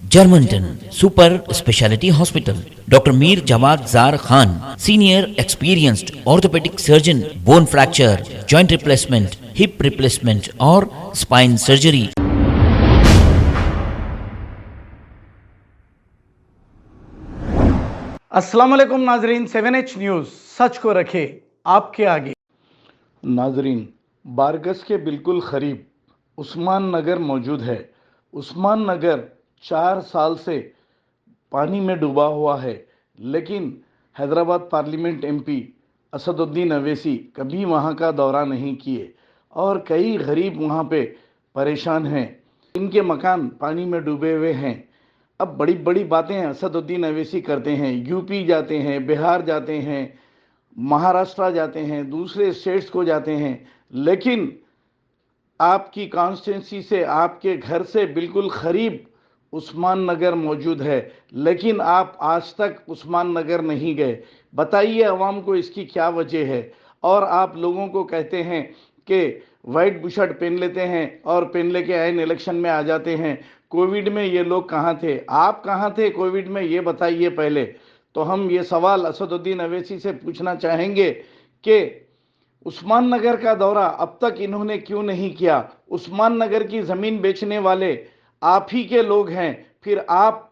Germanton super speciality hospital, doctor Mir Jawad Jar Khan, senior experienced orthopaedic surgeon, bone fracture, joint replacement, hip replacement और spine surgery. अस्सलाम वालेकुम नाजरीन, 7H news सच को रखे आपके आगे। नाजरीन, बारगस के बिल्कुल करीब उस्मान नगर मौजूद है। उस्मान नगर 4 साल से पानी में डूबा हुआ है, लेकिन हैदराबाद पार्लियामेंट एमपी असदुद्दीन अवैसी कभी वहां का दौरा नहीं किए और कई गरीब वहां पे परेशान हैं। इनके मकान पानी में डूबे हुए हैं। अब बड़ी बड़ी बातें असदुद्दीन अवैसी करते हैं, यूपी जाते हैं, बिहार जाते हैं, महाराष्ट्र जाते हैं, दूसरे स्टेट्स को जाते हैं, लेकिन आपकी कॉन्स्टिट्यूंसी से, आपके घर से बिल्कुल करीब उस्मान नगर मौजूद है, लेकिन आप आज तक उस्मान नगर नहीं गए। बताइए अवाम को इसकी क्या वजह है। और आप लोगों को कहते हैं कि वाइट बुशर्ट पहन लेते हैं और पहन लेके आइन इलेक्शन में आ जाते हैं। कोविड में ये लोग कहाँ थे? आप कहाँ थे कोविड में, ये बताइए पहले। तो हम ये सवाल असदुद्दीन अवैसी से पूछना चाहेंगे कि उस्मान नगर का दौरा अब तक इन्होंने क्यों नहीं किया? उस्मान नगर की जमीन बेचने वाले आप ही के लोग हैं, फिर आप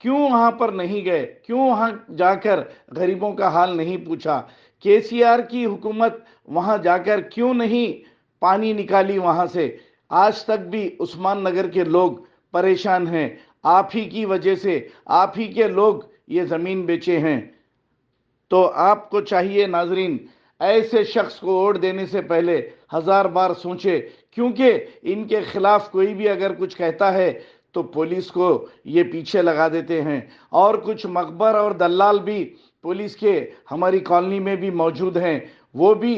क्यों वहां पर नहीं गए? क्यों वहां जाकर गरीबों का हाल नहीं पूछा? केसीआर की हुकूमत वहां जाकर क्यों नहीं पानी निकाली वहां से? आज तक भी उस्मान नगर के लोग परेशान हैं। आप ही की वजह से, आप ही के लोग ये जमीन बेचे हैं। तो आपको चाहिए नाजरीन, ऐसे शख्स को वोट देने से पहले 1000 बार सोचे, क्योंकि इनके खिलाफ कोई भी अगर कुछ कहता है तो पुलिस को ये पीछे लगा देते हैं। और कुछ मकबर और दलाल भी पुलिस के हमारी कॉलोनी में भी मौजूद हैं, वो भी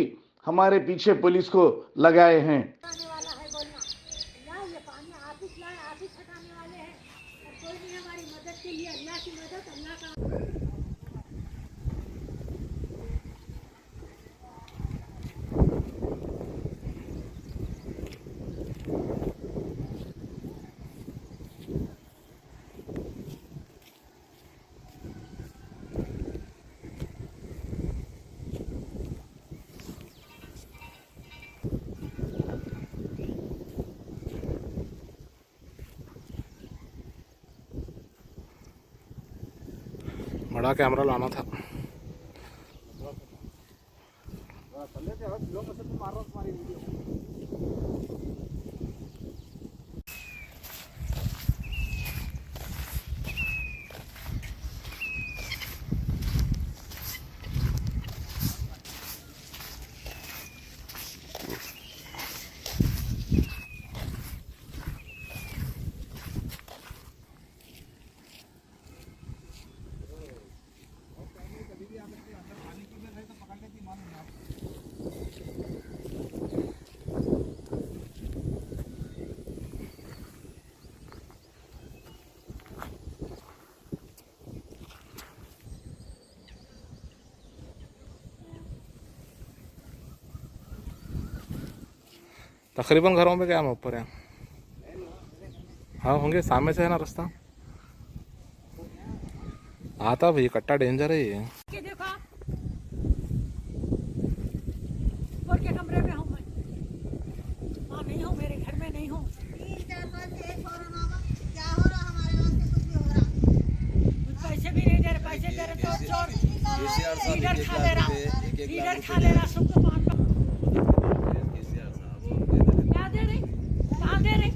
हमारे पीछे पुलिस को लगाए हैं। बड़ा कैमरा लाना था। तकरीबन घरों में क्या हम ऊपर हैं। हाँ होंगे, सामने से है ना रास्ता आता भाई, कट्टा डेंजर है ये। देखो ऊपर के कमरे में हूँ मैं, वहाँ नहीं हूँ, मेरे घर में नहीं हूँ। क्या हो रहा हमारे वहाँ से कुछ भी हो रहा, कुछ पैसे भी नहीं दे रहे। पैसे दे रहे तो चोर लीडर खा ले रहा, लीडर खा ले रहा सबको। क्या दे रही, कहाँ दे रही?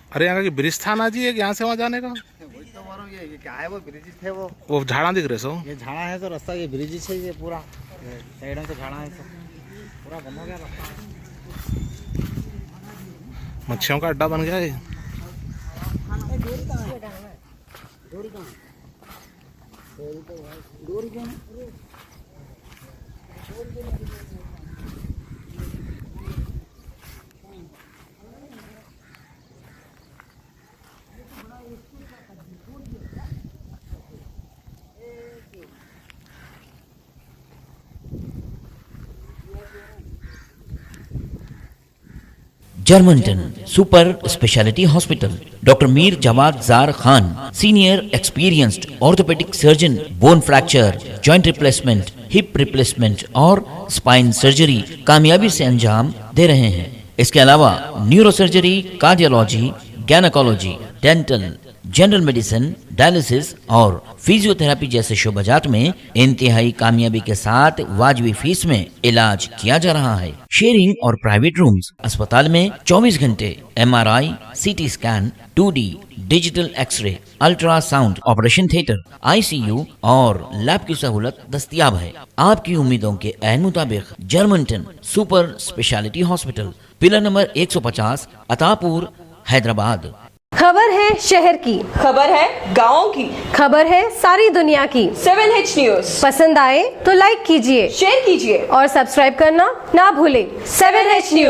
अरे यहाँ का ब्रिज था ना जी, एक यहाँ से वहाँ जाने का। वही तो मारो, ये क्या है, वो ब्रिज थे वो झाड़ा दिख रहे सो। ये झाड़ा है तो रास्ता, ये ब्रिज है, ये पूरा साइड से झाड़ा है, तो पूरा बंद हो गया रास्ता। मच्छियों का अड्डा बन गया है। Germantown super speciality hospital, doctor Mir Jamat Jar Khan, senior experienced orthopaedic surgeon, bone fracture, joint replacement, hip replacement और स्पाइन सर्जरी कामयाबी से अंजाम दे रहे हैं। इसके अलावा neuro surgery, cardiology, gynaecology, dental, general medicine, dialysis और फिजियोथेरेपी जैसे शोबाजात में इंतहाई कामयाबी के साथ वाजबी फीस में इलाज किया जा रहा है। शेयरिंग और प्राइवेट रूम्स, अस्पताल में 24 घंटे MRI, CT scan, 2D digital x ray, ultrasound, operation theatre, ICU और लैब की सहूलत दस्तयाब है। आपकी उम्मीदों के ऐन मुताबिक Germanten super speciality hospital, pillar number 150, Attapur, Hyderabad. खबर है शहर की, खबर है गाँव की, खबर है सारी दुनिया की। 7H न्यूज पसंद आए तो लाइक कीजिए, शेयर कीजिए और सब्सक्राइब करना ना भूलें। 7H news.